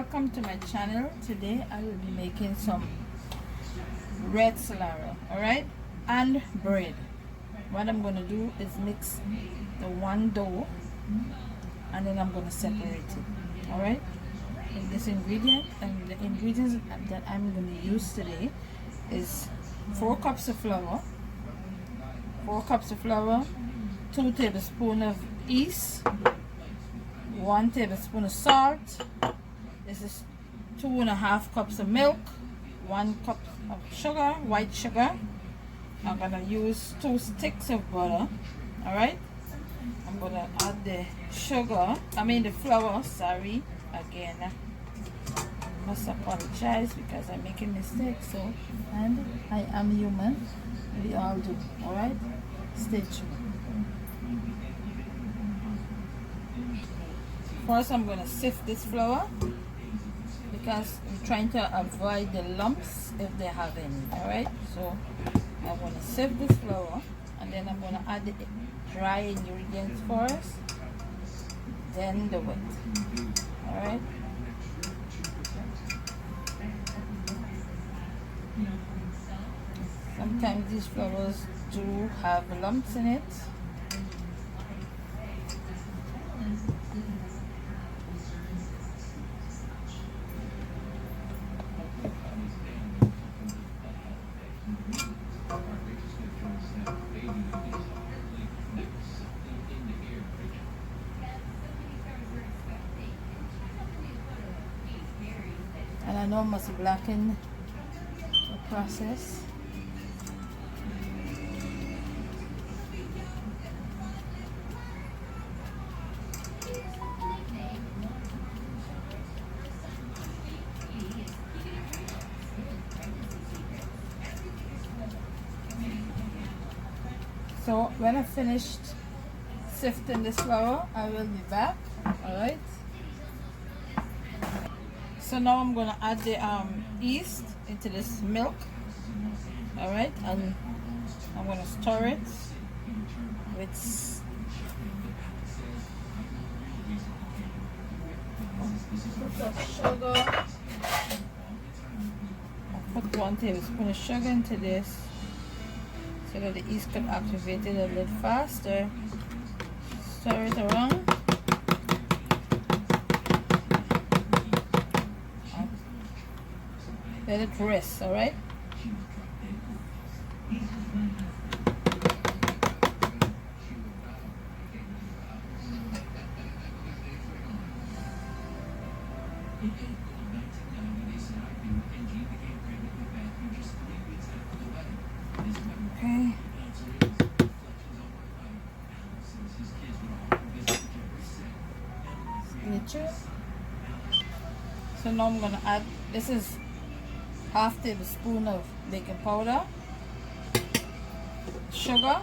welcome to my channel. Today I will be making some red Salero, alright, and bread. What I'm going to do is mix the one dough and then I'm going to separate it, alright, in this ingredient. And the ingredients that I'm going to use today is 4 cups of flour, 2 tablespoons of yeast, 1 tablespoon of salt. This is 2.5 cups of milk, 1 cup of sugar, white sugar. I'm gonna use 2 sticks of butter. Alright, I'm gonna add the the flour, sorry, again. I must apologize because I'm making mistakes, and I am human, we all do. Alright, stay tuned. First, I'm going to sift this flour because I'm trying to avoid the lumps if they have any. Alright, so I'm going to sift this flour and then I'm going to add the dry ingredients first, then the wet. Alright, sometimes these flours do have lumps in it. And I know I must blacken the process. So when I finished sifting this flour, I will be back. Alright. So now I'm going to add the yeast into this milk. Alright, and I'm going to stir it with sugar. I'll put 1 tablespoon of sugar into this so that the yeast can activate it a little faster. Stir it around. Let it rest, alright? Okay. So now I'm gonna add, this is half tablespoon of baking powder, sugar,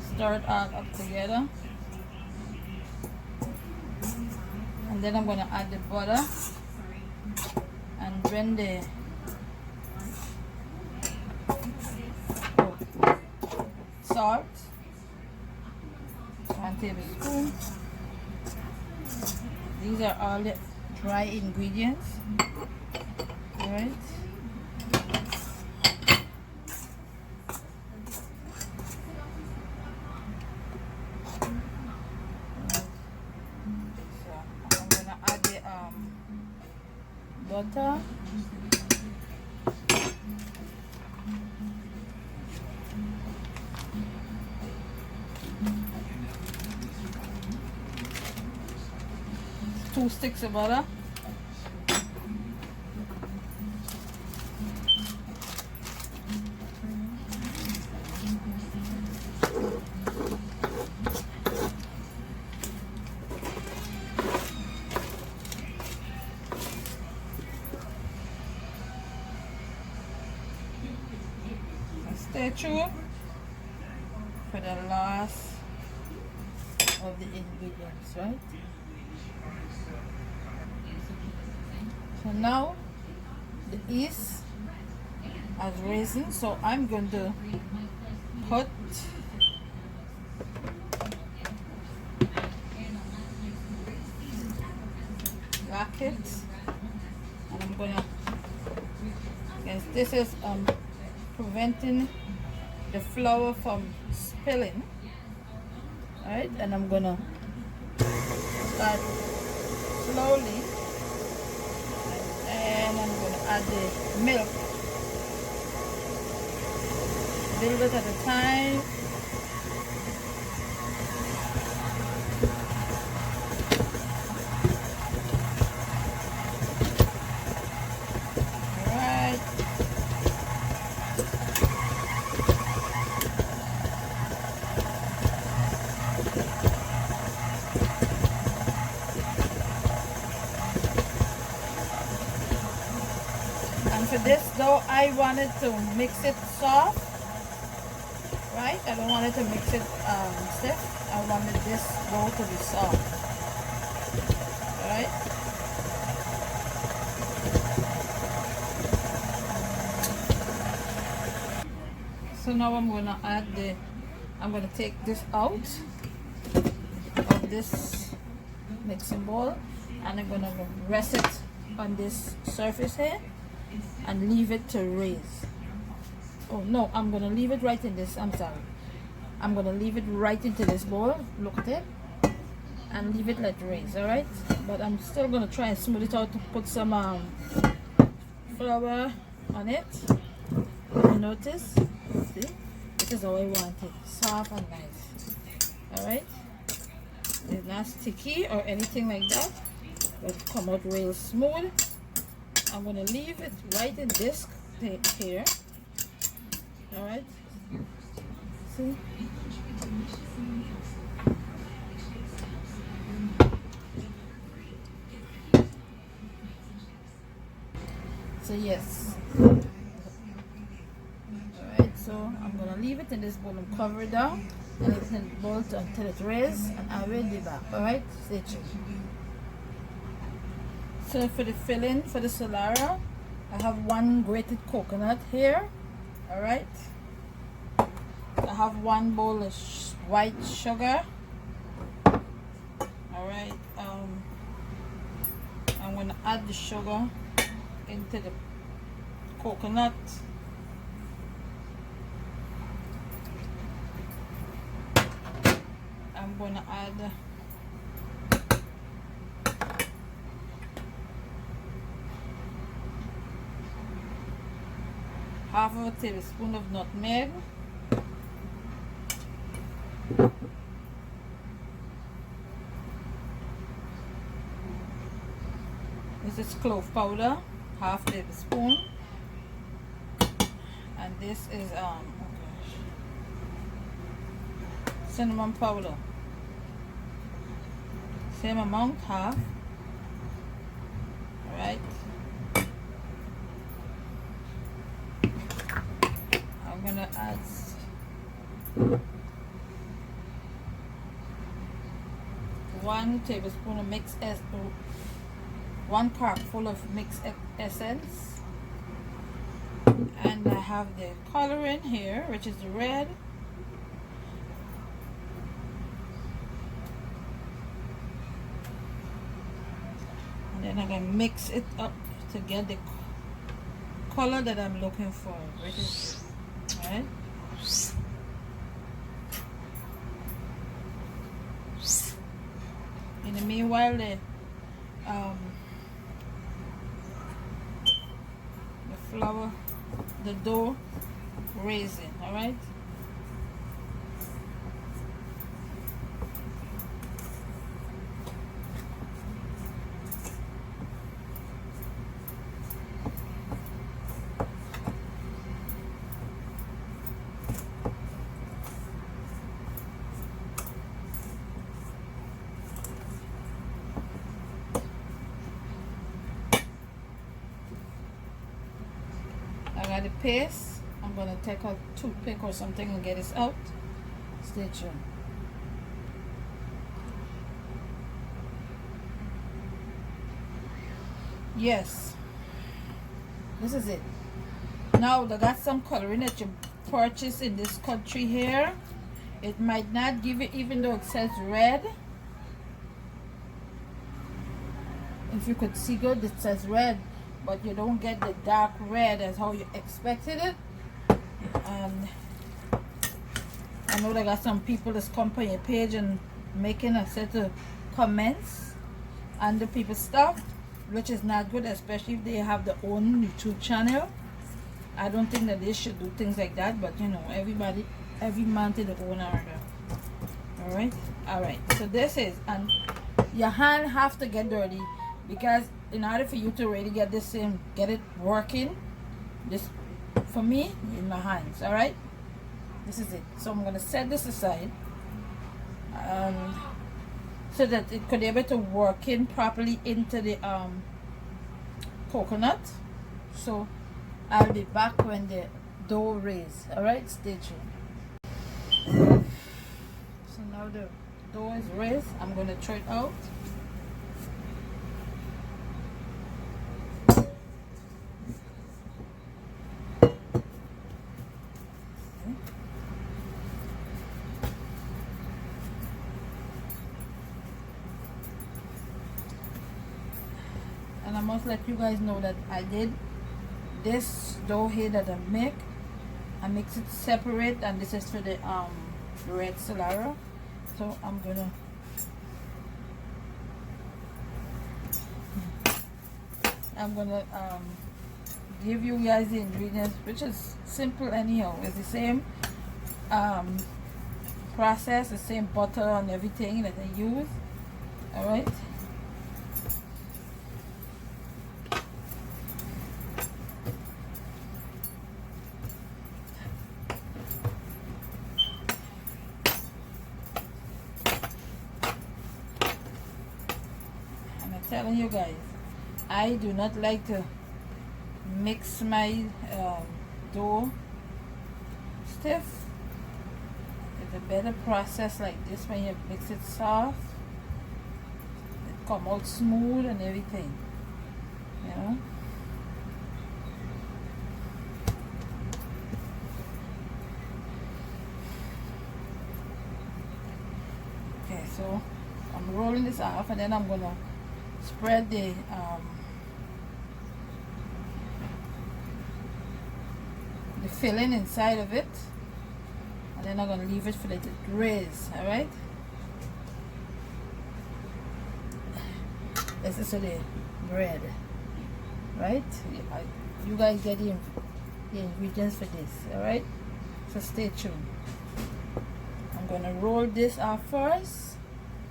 stir it all up together, and then I'm going to add the butter and blend the salt, 1 tablespoon. These are all the dry ingredients. Alright. So I'm gonna add the butter. Two sticks of butter. Stay tuned for the last of the ingredients, right? So now the yeast has risen, so I'm going to put back it, and I'm gonna, yes, this is preventing the flour from spilling. All right, and I'm gonna start slowly, and I'm gonna add the milk a little bit at a time. For this dough, I wanted to mix it soft, right? I don't want it to mix it stiff. I wanted this dough to be soft, right? So now I'm gonna add I'm gonna take this out of this mixing bowl, and I'm gonna rest it on this surface here and leave it to raise. Oh no, I'm gonna leave it right in this, I'm sorry. I'm gonna leave it right into this bowl, look at it, and leave it let raise, alright? But I'm still gonna try and smooth it out to put some flour on it. You notice? See? This is how I want it, soft and nice. Alright? It's not sticky or anything like that, but it come out real smooth. I'm going to leave it right in this here. Alright. See? So yes. Alright, so I'm going to leave it in this bowl and cover it down. And it's in the bowl until it raises, and I will be back. Alright? Stay tuned. So for the filling for the Salera, I have 1 grated coconut here. All right. I have 1 bowl of white sugar. All right. I'm gonna add the sugar into the coconut. I'm gonna add half of a tablespoon of nutmeg. This is clove powder, half tablespoon, and this is cinnamon powder, same amount, half. All right. I'm gonna add 1 tablespoon of mixed 1 cup full of mixed essence, and I have the coloring here, which is the red. And then I'm gonna mix it up to get the color that I'm looking for, which is right. In the meanwhile, the flour, the dough raising, all right. I got the paste. I'm gonna take a toothpick or something and get this out. Stay tuned. Yes, this is it. Now they got some coloring that you purchase in this country here. It might not give it, even though it says red. if you could see good, it says red, but you don't get the dark red as how you expected it. And I know they got some people that's come on your page and making a set of comments on the people's stuff, which is not good, especially if they have their own YouTube channel. I don't think that they should do things like that, but you know, every man to their own order. All right, so this is, and your hand have to get dirty, because in order for you to really get this in, get it working, this for me in my hands. All right, this is it. So I'm gonna set this aside, so that it could be able to work in properly into the coconut. So I'll be back when the dough raise. All right, stay tuned. So now the dough is raised. I'm gonna throw it out. And I must let you guys know that I did this dough here that I mix it separate, and this is for the red Salero. So I'm gonna give you guys the ingredients, which is simple anyhow. It's the same process, the same butter and everything that I use. All right. Telling you guys, I do not like to mix my dough stiff. It's a better process like this when you mix it soft. It come out smooth and everything, you know. Okay, so I'm rolling this off, and then I'm gonna spread the filling inside of it, and then I'm going to leave it for it to raise. All right, this is the bread, right? You guys get the ingredients for this. All right, so stay tuned. I'm going to roll this off first,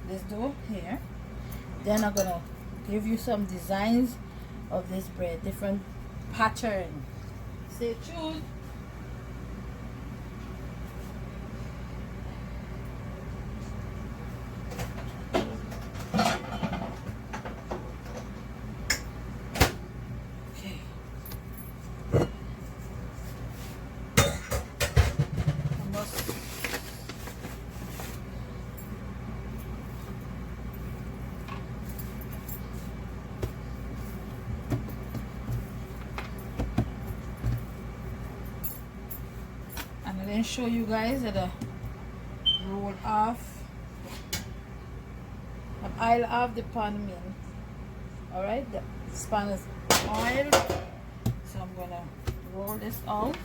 this dough here. Then I'm going to give you some designs of this bread, different pattern. Stay tuned. Okay. Then show you guys that I roll off, I'll have the pan in. All right, the pan is oiled, so I'm gonna roll this out.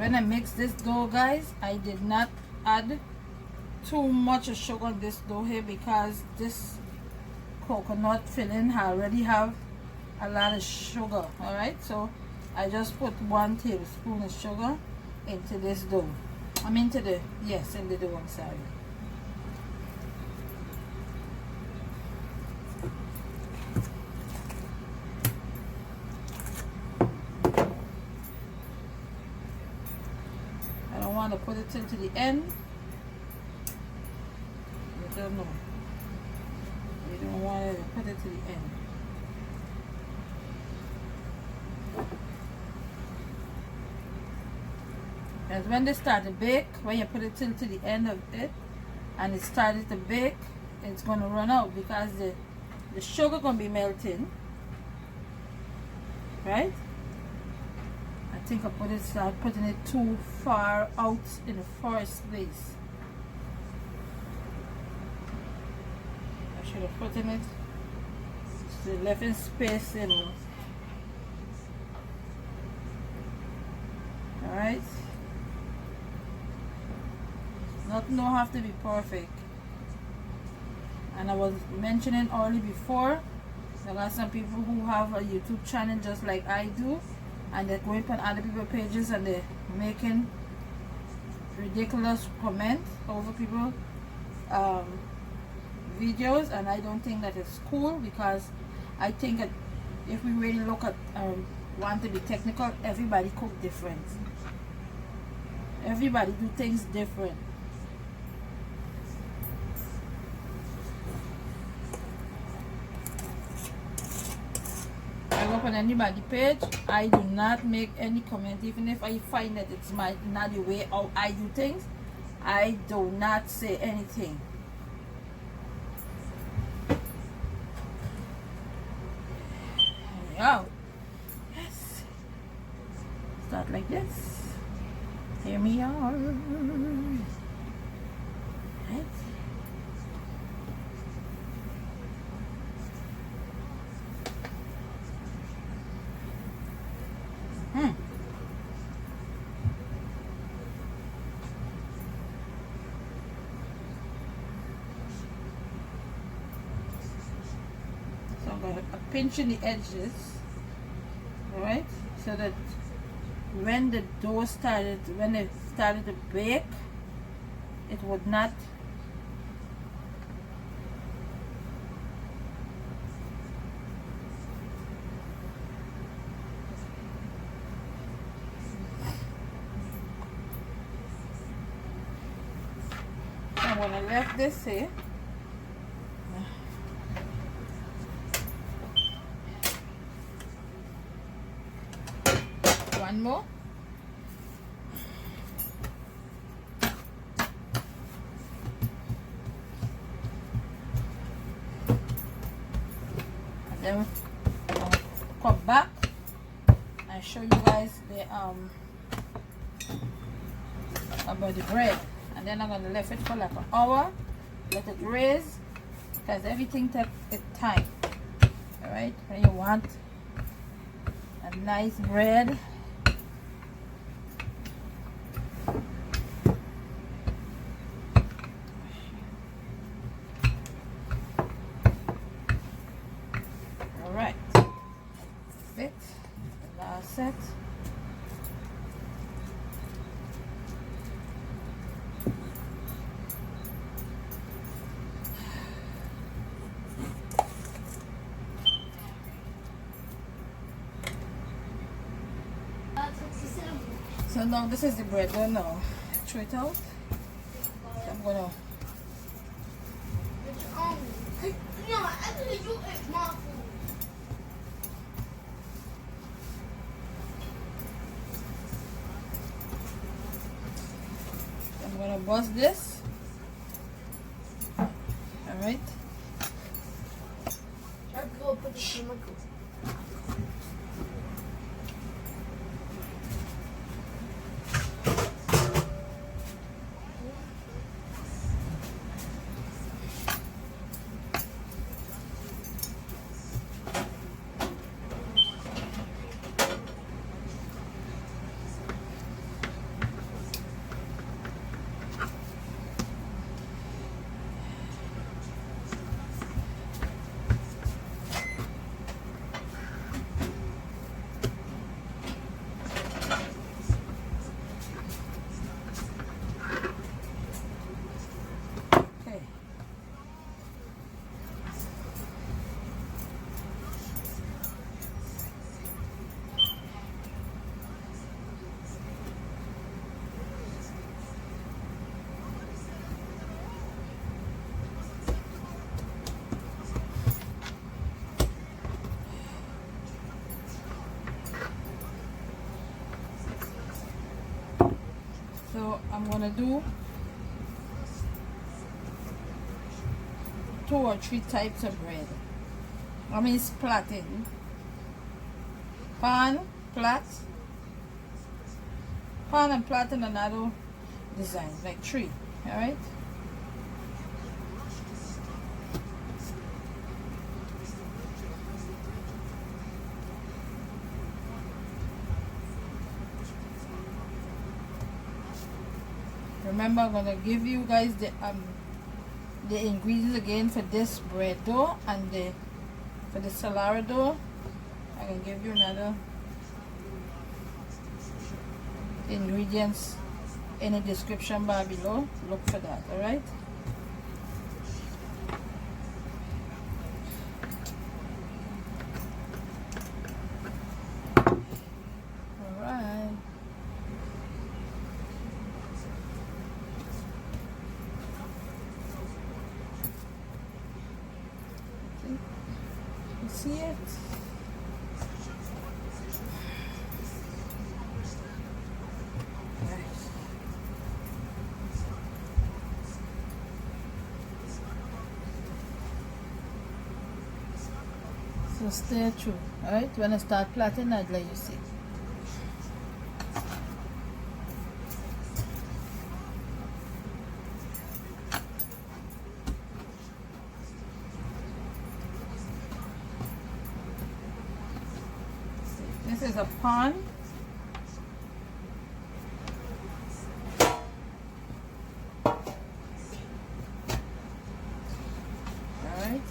when I mix this dough, guys, I did not add too much of sugar on this dough here because this coconut filling already have a lot of sugar. All right, so I just put 1 tablespoon of sugar into this dough. I'm into the in the dough. I'm sorry. I don't want to put it till to the end. You don't know. You don't want to put it to the end. Because when they start to bake, when you put it till to the end of it and it started to bake, it's going to run out because the sugar going to be melting. Right? I think I start putting it too far out in the first place. I should have put in it. So left in space, you know. Alright? Nothing don't have to be perfect. And I was mentioning early before, there are some people who have a YouTube channel just like I do, and they're going on other people's pages and they're making ridiculous comments over people videos, and I don't think that is cool, because I think that if we really look at want to be technical, everybody cook different. Everybody do things different. I go up on anybody's page, I do not make any comment, even if I find that it's not the way how I do things. I do not say anything. Oh, yes. Start like this. Here we are. Right. So I'm going to pinch in the edges, alright, so that when the dough it started to bake, it would not I'm going to left this here. One more. And then I'll come back and show you guys the about the bread. And then I'm gonna leave it for like an hour, let it raise, because everything takes its time. Alright, when you want a nice bread, alright, fit the last set. So now this is the bread. Don't know. Throw it out. So I'm gonna. I'm gonna bust this. All right. So I'm gonna do 2 or 3 types of bread. I mean it's plaiting. Pan, plait, pan and plait and another design, like 3. Alright? Remember, I'm gonna give you guys the ingredients again for this bread dough and for the Salera dough. I can give you another ingredients in the description bar below. Look for that. All right. All right. You see it? So stay true, alright? When I start plaiting, I'd let you see. This is a pan. Alright.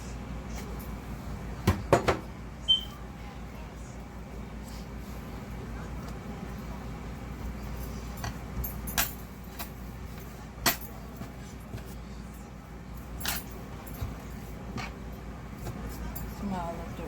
Smaller dough.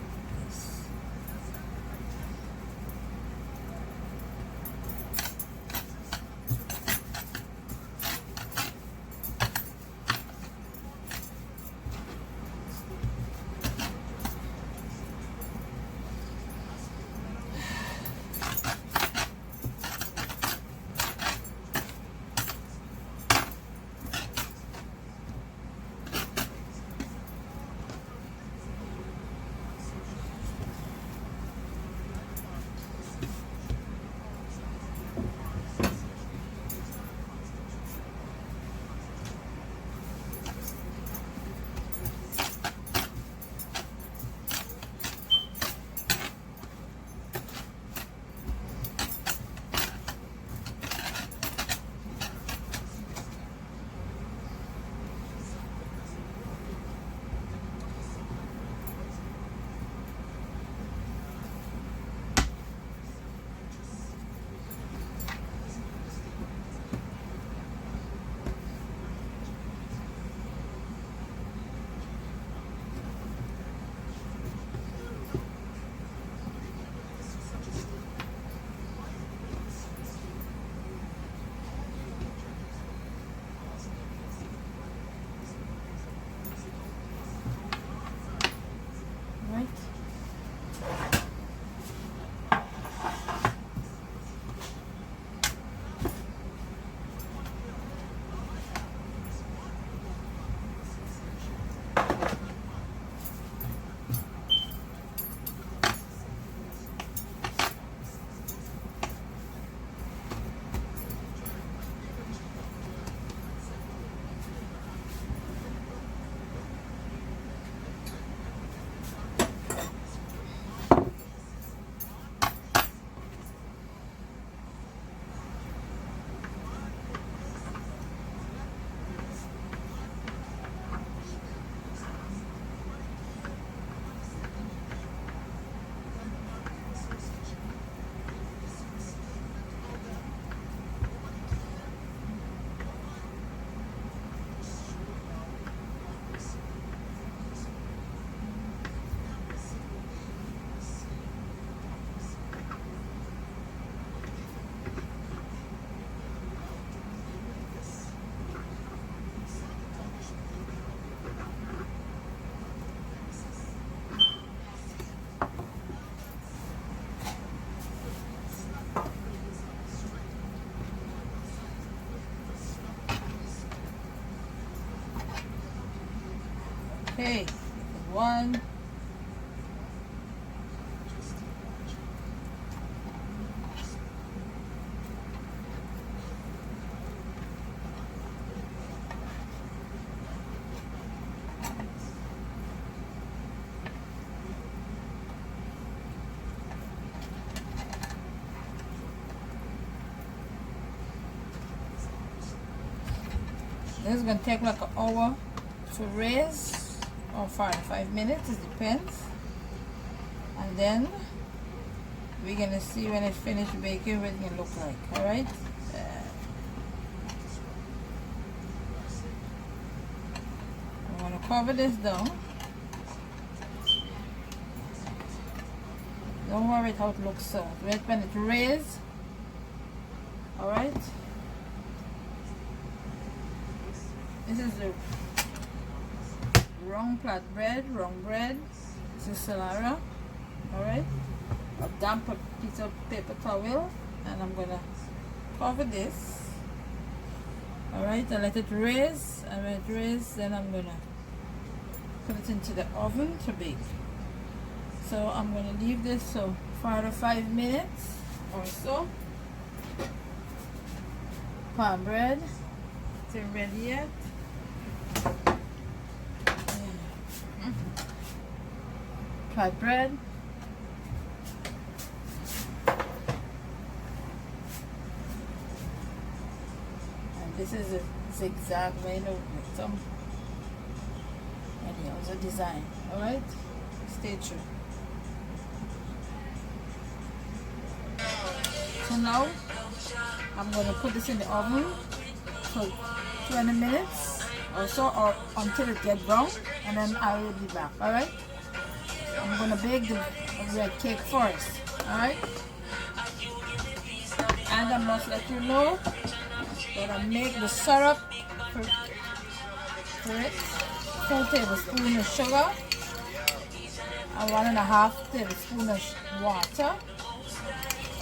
Okay, one. This is going to take like an hour to raise, or 45 minutes, it depends. And then we're going to see when it's finished baking what it's going to look like. Alright? I'm going to cover this down. Don't worry how it looks so. Wait when it raised. Alright? This is the wrong flatbread, wrong bread. This is Salera. Alright? A damp piece of paper towel, and I'm gonna cover this. Alright, I let it raise, and when it raises, then I'm gonna put it into the oven to bake. So I'm gonna leave this so 4 to 5 minutes or so. Palm bread, it's not ready yet. Fried bread. And this is a zigzag way with some any other design. Alright? Stay tuned. So now I'm going to put this in the oven for 20 minutes or so, or until it gets brown, and then I will be back. Alright? I'm going to bake the red cake first. Alright? And I must let you know that I make the syrup for it. 2 tablespoons of sugar and 1.5 tablespoons of water.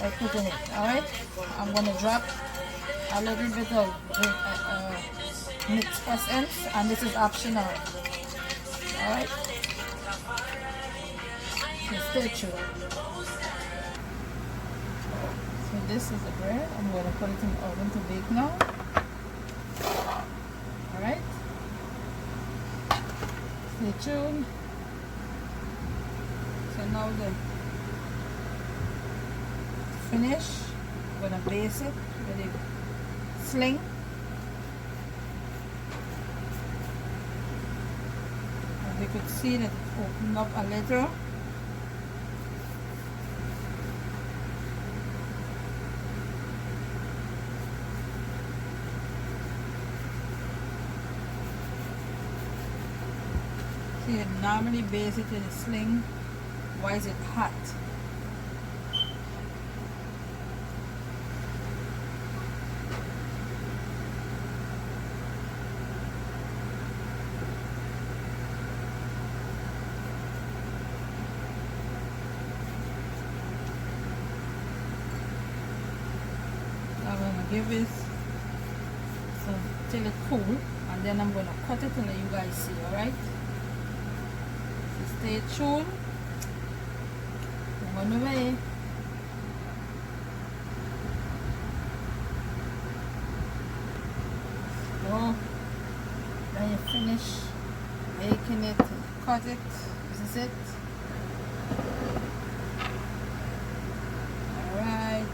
I put in it. Alright? I'm going to drop a little bit of mixed essence, and this is optional. Alright? So stay tuned. So this is the bread. I'm going to put it in the oven to bake now. Alright? Stay tuned. So now the finish. I'm going to base it with a sling. As you could see that it opened up a little. See, you normally base it in a sling. Why is it hot? I'm going to give it some till it cool, and then I'm going to cut it and let you guys see. Alright? So stay tuned. I'm on the way. So when you finish making it, cut it. This is it. Alright.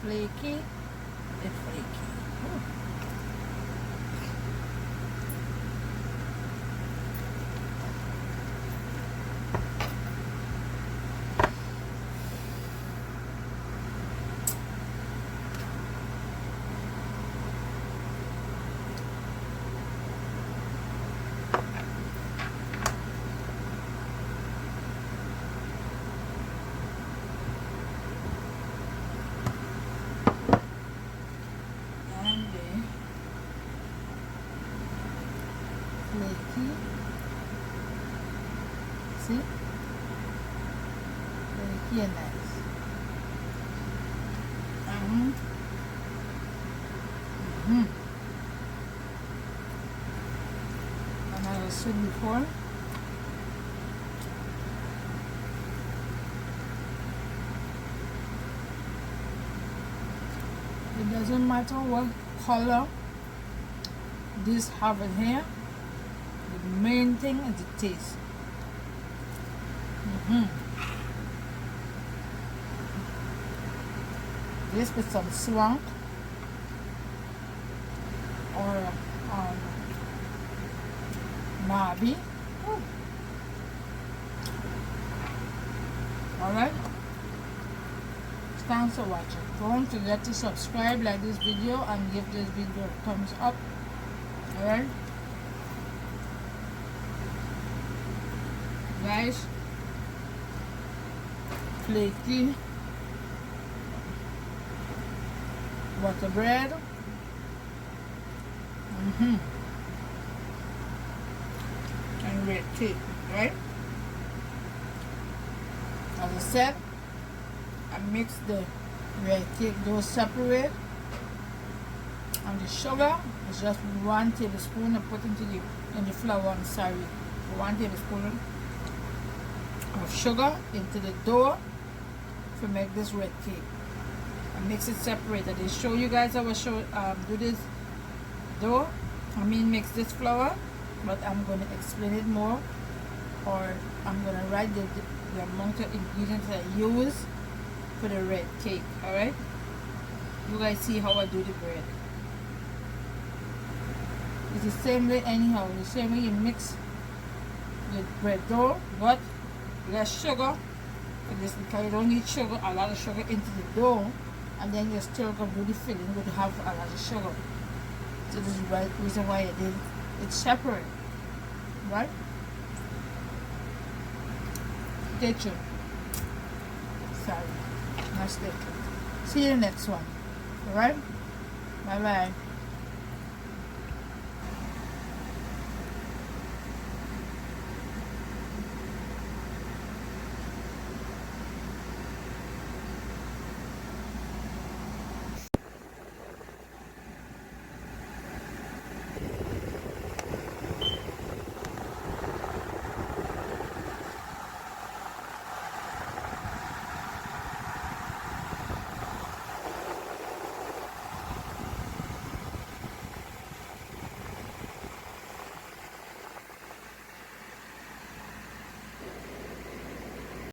flaky. It's flaky. Ooh. Flaky. See? Flaky and nice. And I was said before, it doesn't matter what color this have in here. The main thing is the taste. This with some swank or nabi. Alright. Thanks for watching. Don't forget to subscribe, like this video, and give this video a thumbs up. Alright. Guys, flaky butter bread, and red cake, right? As I said, I mix the red cake dough separate, and the sugar is just 1 tablespoon. I put into the flour. I'm sorry, 1 tablespoon of sugar into the dough to make this red cake. I mix it separated. I show you guys how I do this dough. Mix this flour, but I'm going to explain it more, or I'm going to write the amount of ingredients I use for the red cake. Alright, you guys see how I do the bread. It's the same way anyhow, the same way you mix the bread dough, but less sugar for this, because you don't need sugar, a lot of sugar into the dough, and then you're still going to do the filling with have a lot of sugar. So this is the reason why I did it separate, right? Stay tuned. Sorry, not stay tuned. See you in the next one. Alright? Bye bye.